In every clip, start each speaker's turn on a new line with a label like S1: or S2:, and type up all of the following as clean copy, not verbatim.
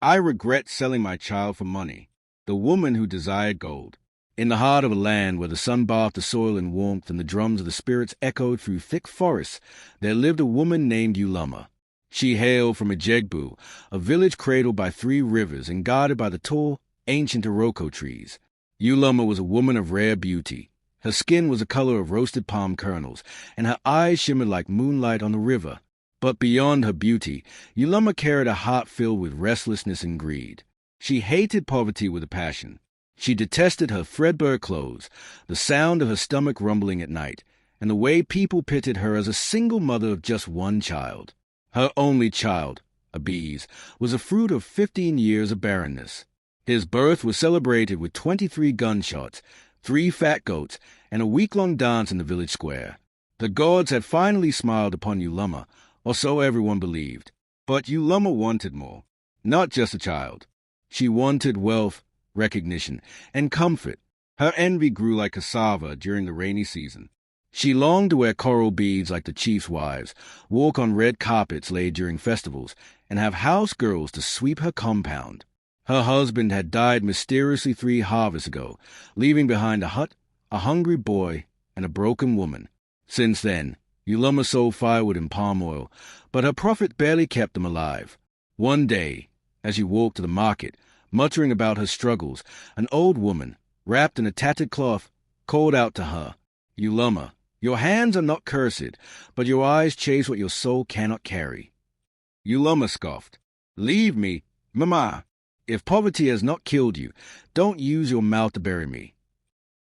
S1: I regret selling my child for money, the woman who desired gold. In the heart of a land where the sun bathed the soil in warmth and the drums of the spirits echoed through thick forests, there lived a woman named Ulumma. She hailed from Ijegbu, a village cradled by 3 rivers and guarded by the tall, ancient Iroko trees. Ulumma was a woman of rare beauty. Her skin was the color of roasted palm kernels, and her eyes shimmered like moonlight on the river. But beyond her beauty, Ulumma carried a heart filled with restlessness and greed. She hated poverty with a passion. She detested her threadbare clothes, the sound of her stomach rumbling at night, and the way people pitied her as a single mother of just one child. Her only child, Obieze, was a fruit of 15 years of barrenness. His birth was celebrated with 23 gunshots, 3 fat goats, and a week-long dance in the village square. The gods had finally smiled upon Ulumma, or so everyone believed. But Ulumma wanted more. Not just a child. She wanted wealth, recognition, and comfort. Her envy grew like cassava during the rainy season. She longed to wear coral beads like the chief's wives, walk on red carpets laid during festivals, and have house girls to sweep her compound. Her husband had died mysteriously 3 harvests ago, leaving behind a hut, a hungry boy, and a broken woman. Since then, Ulumma sold firewood and palm oil, but her profit barely kept them alive. One day, as she walked to the market, muttering about her struggles, an old woman, wrapped in a tattered cloth, called out to her, "Ulumma, your hands are not cursed, but your eyes chase what your soul cannot carry." Ulumma scoffed, "Leave me, Mama. If poverty has not killed you, don't use your mouth to bury me."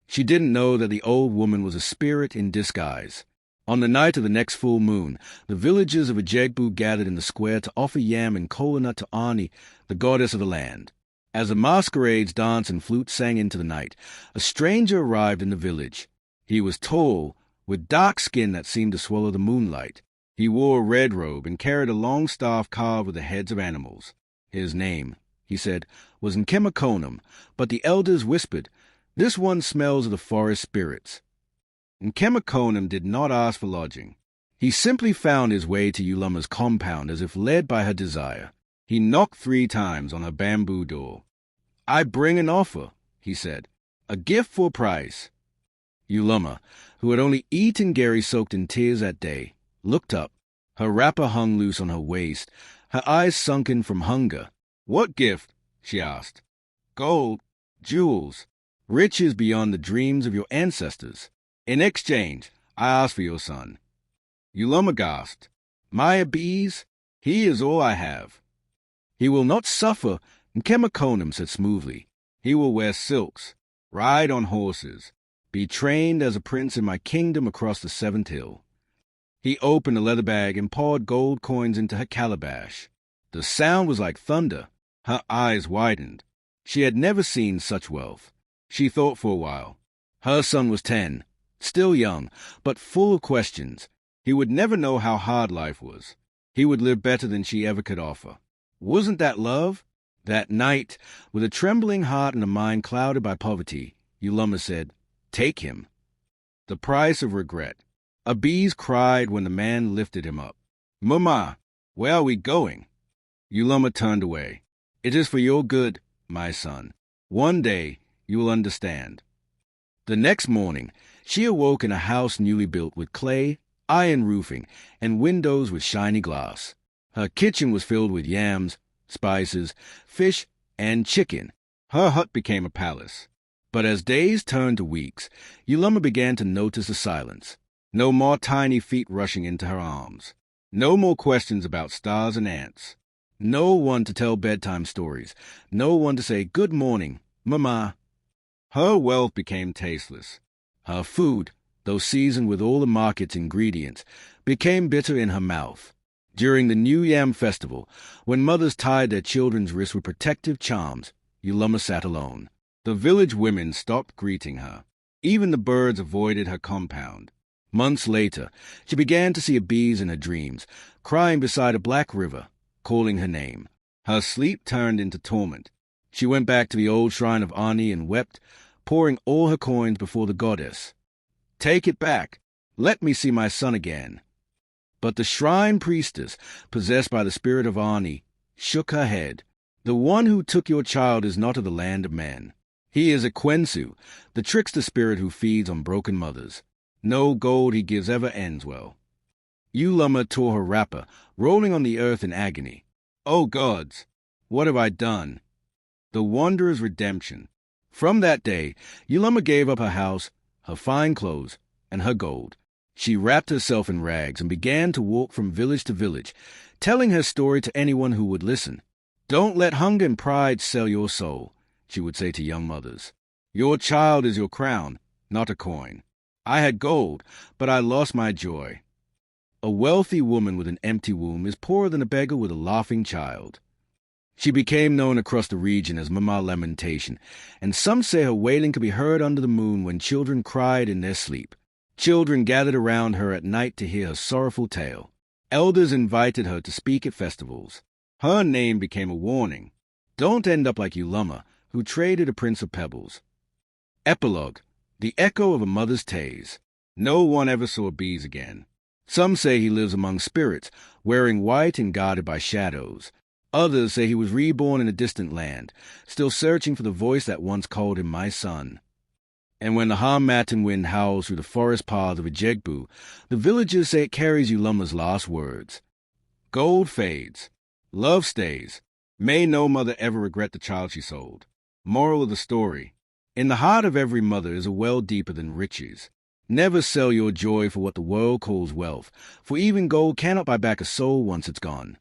S1: She didn't know that the old woman was a spirit in disguise. On the night of the next full moon, the villagers of Ijegbu gathered in the square to offer yam and kola nut to Ani, the goddess of the land. As the masquerades danced and flutes sang into the night, a stranger arrived in the village. He was tall, with dark skin that seemed to swallow the moonlight. He wore a red robe and carried a long staff carved with the heads of animals. His name, he said, was Nkemakonum, but the elders whispered, "This one smells of the forest spirits." Nkemakonum did not ask for lodging. He simply found his way to Ulumma's compound as if led by her desire. He knocked 3 times on her bamboo door. "I bring an offer," he said, "a gift for a price." Ulumma, who had only eaten gari soaked in tears that day, looked up. Her wrapper hung loose on her waist, her eyes sunken from hunger. "What gift?" she asked. "Gold, jewels, riches beyond the dreams of your ancestors. In exchange, I ask for your son." Ulumma gasped, "My Obieze, he is all I have." "He will not suffer," Nkemakonum said smoothly. "He will wear silks, ride on horses, be trained as a prince in my kingdom across the 7th hill." He opened a leather bag and poured gold coins into her calabash. The sound was like thunder. Her eyes widened. She had never seen such wealth. She thought for a while. Her son was 10, still young, but full of questions. He would never know how hard life was. He would live better than she ever could offer. Wasn't that love? That night, with a trembling heart and a mind clouded by poverty, Ulumma said, "Take him." The price of regret. Obieze cried when the man lifted him up. "Mama, where are we going?" Ulumma turned away. "It is for your good, my son. One day you will understand." The next morning, she awoke in a house newly built with clay, iron roofing, and windows with shiny glass. Her kitchen was filled with yams, spices, fish, and chicken. Her hut became a palace. But as days turned to weeks, Ulumma began to notice the silence. No more tiny feet rushing into her arms. No more questions about stars and ants. No one to tell bedtime stories. No one to say, "Good morning, Mama." Her wealth became tasteless. Her food, though seasoned with all the market's ingredients, became bitter in her mouth. During the New Yam Festival, when mothers tied their children's wrists with protective charms, Ulumma sat alone. The village women stopped greeting her. Even the birds avoided her compound. Months later, she began to see Obieze in her dreams, crying beside a black river, calling her name. Her sleep turned into torment. She went back to the old shrine of Ani and wept, pouring all her coins before the goddess. "Take it back. Let me see my son again." But the shrine priestess, possessed by the spirit of Ani, shook her head. The one who took your child is not of the land of man. He is a Quensu, the trickster spirit who feeds on broken mothers. No gold he gives ever ends well. Ulumma tore her wrapper, rolling on the earth in agony. O gods, what have I done? The wanderer's redemption. From that day, Ulumma gave up her house, her fine clothes, and her gold. She wrapped herself in rags and began to walk from village to village, telling her story to anyone who would listen. Don't let hunger and pride sell your soul, she would say to young mothers. Your child is your crown, not a coin. I had gold, but I lost my joy. A wealthy woman with an empty womb is poorer than a beggar with a laughing child. She became known across the region as Mama Lamentation, and some say her wailing could be heard under the moon when children cried in their sleep. Children gathered around her at night to hear her sorrowful tale. Elders invited her to speak at festivals. Her name became a warning. Don't end up like Ulumma, who traded a prince of pebbles. Epilogue: the echo of a mother's tales. No one ever saw Obieze again. Some say he lives among spirits, wearing white and guarded by shadows. Others say he was reborn in a distant land, still searching for the voice that once called him my son. And when the harmattan wind howls through the forest paths of Ijegbu, the villagers say it carries Ulumma's last words. Gold fades. Love stays. May no mother ever regret the child she sold. Moral of the story: in the heart of every mother is a well deeper than riches. Never sell your joy for what the world calls wealth, for even gold cannot buy back a soul once it's gone.